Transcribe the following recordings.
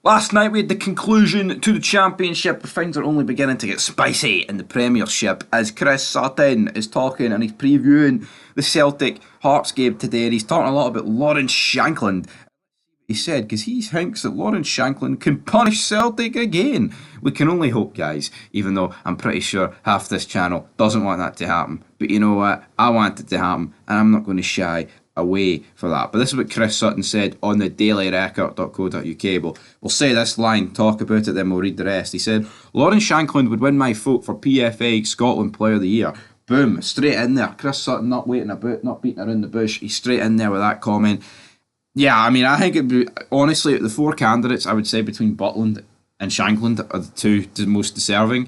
Last night we had the conclusion to the championship. Things are only beginning to get spicy in the Premiership as Chris Sutton is talking and he's previewing the Celtic Hearts game today, and he's talking a lot about Lawrence Shankland. He said because he thinks that Lawrence Shankland can punish Celtic again. We can only hope, guys, even though I'm pretty sure half this channel doesn't want that to happen. But you know what? I want it to happen, and I'm not going to shy away for that. But this is what Chris Sutton said on the dailyrecord.co.uk. We'll say this line, talk about it, then we'll read the rest. He said, Lawrence Shankland would win my vote for PFA Scotland Player of the Year. Boom, straight in there. Chris Sutton not waiting about, not beating around the bush. He's straight in there with that comment. Yeah, I mean, I think it'd be, honestly, the four candidates, I would say between Butland and Shankland are the two most deserving.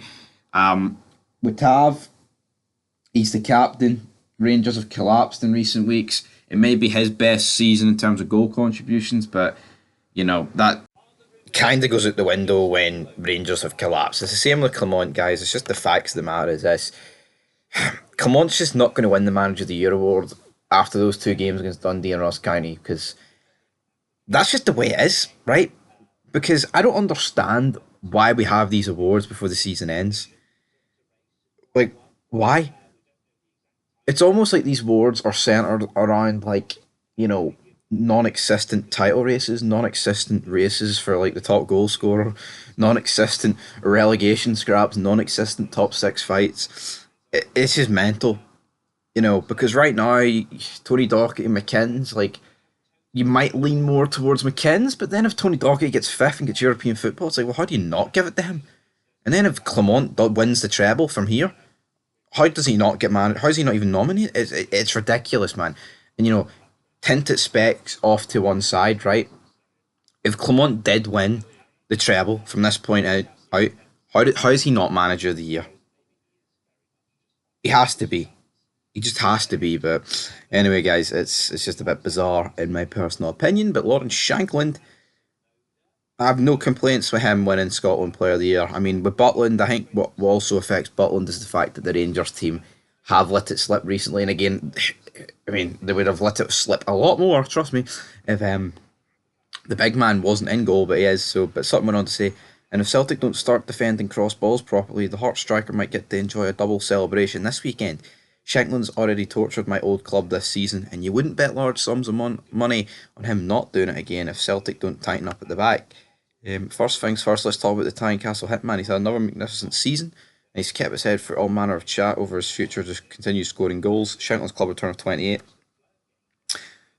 With Tav, he's the captain. Rangers have collapsed in recent weeks. It may be his best season in terms of goal contributions, but, you know, that kind of goes out the window when Rangers have collapsed. It's the same with Clement, guys. It's just the facts of the matter is this. Clement's just not going to win the Manager of the Year award after those two games against Dundee and Ross County, because that's just the way it is, right? Because I don't understand why we have these awards before the season ends. Like, why? It's almost like these awards are centered around, like, you know, non-existent title races, non-existent races for, like, the top goal scorer, non-existent relegation scraps, non-existent top six fights. It's just mental, you know, because right now, Tony Docherty and McKinn's, like, you might lean more towards McKinn's, but then if Tony Docherty gets fifth and gets European football, it's like, well, how do you not give it to him? And then if Clement wins the treble from here, how does he not get managed? How is he not even nominated? It's ridiculous, man. And, you know, tinted specs off to one side, right? If Clement did win the treble from this point out, how is he not Manager of the Year? He has to be. He just has to be. But anyway, guys, it's just a bit bizarre in my personal opinion. But Lawrence Shankland, I have no complaints with him winning Scotland Player of the Year. I mean, with Butland, I think what also affects Butland is the fact that the Rangers team have let it slip recently. And again, I mean, they would have let it slip a lot more, trust me, if the big man wasn't in goal, but he is. So, but something went on to say, and if Celtic don't start defending cross balls properly, the Hearts striker might get to enjoy a double celebration this weekend. Shankland's already tortured my old club this season, and you wouldn't bet large sums of money on him not doing it again if Celtic don't tighten up at the back. First things first, let's talk about the Tynecastle Hitman. He's had another magnificent season, and he's kept his head for all manner of chat over his future to continue scoring goals. Shankland's club return of 28.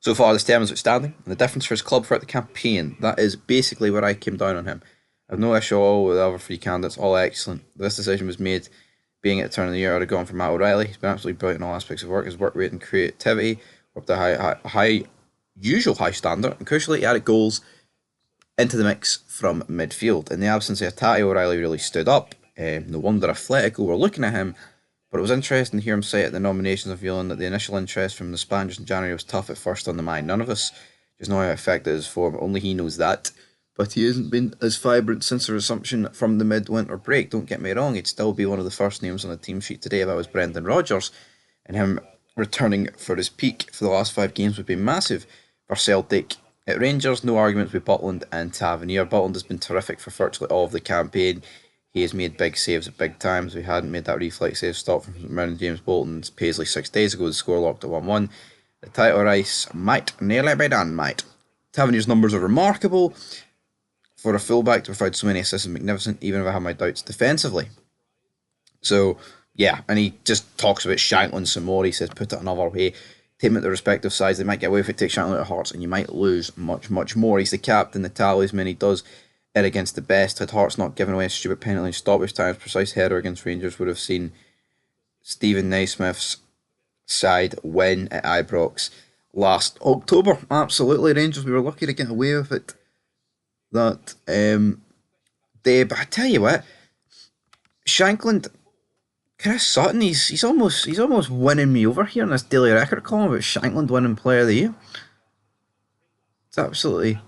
So far, the stem is outstanding, and the difference for his club throughout the campaign. That is basically where I came down on him. I have no issue at all with the other three candidates, all excellent. This decision was made being at the turn of the year. I'd have gone for Matt O'Reilly. He's been absolutely brilliant in all aspects of work. His work rate and creativity were up to usual high standard, and crucially, he added goals into the mix from midfield. In the absence of Tatty, O'Reilly really stood up. No wonder Atletico were looking at him, but it was interesting to hear him say at the nominations revealing that the initial interest from the Spaniards in January was tough at first on the mind. None of us just know how it affected his form, only he knows that. But he hasn't been as vibrant since the resumption from the midwinter break. Don't get me wrong, he'd still be one of the first names on the team sheet today if I was Brendan Rodgers, and him returning for his peak for the last 5 games would be massive for Celtic. At Rangers, no arguments with Butland and Tavernier. Butland has been terrific for virtually all of the campaign. He has made big saves at big times. We hadn't made that reflex save stop from around James Bolton's Paisley 6 days ago. The score locked at 1-1. The title race might nearly be done, mate. Tavernier's numbers are remarkable. For a fullback to provide so many assists is magnificent, even if I have my doubts defensively. So, yeah, and he just talks about Shankland some more. He says, put it another way, take them at the respective sides. They might get away if it takes Shankland out of Hearts, and you might lose much, much more. He's the captain, the talisman. He does it against the best. Had Hearts not given away a stupid penalty in stoppage times, precise header against Rangers would have seen Stephen Naismith's side win at Ibrox last October. Absolutely, Rangers, we were lucky to get away with it that day. But I tell you what, Shankland, Chris Sutton, he's almost winning me over here in this Daily Record column about Shankland winning Player of the Year. It's absolutely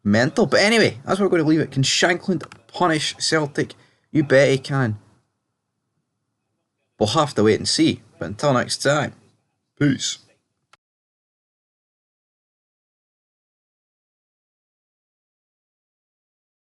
mental. But anyway, that's where we're going to leave it. Can Shankland punish Celtic? You bet he can. We'll have to wait and see. But until next time, peace.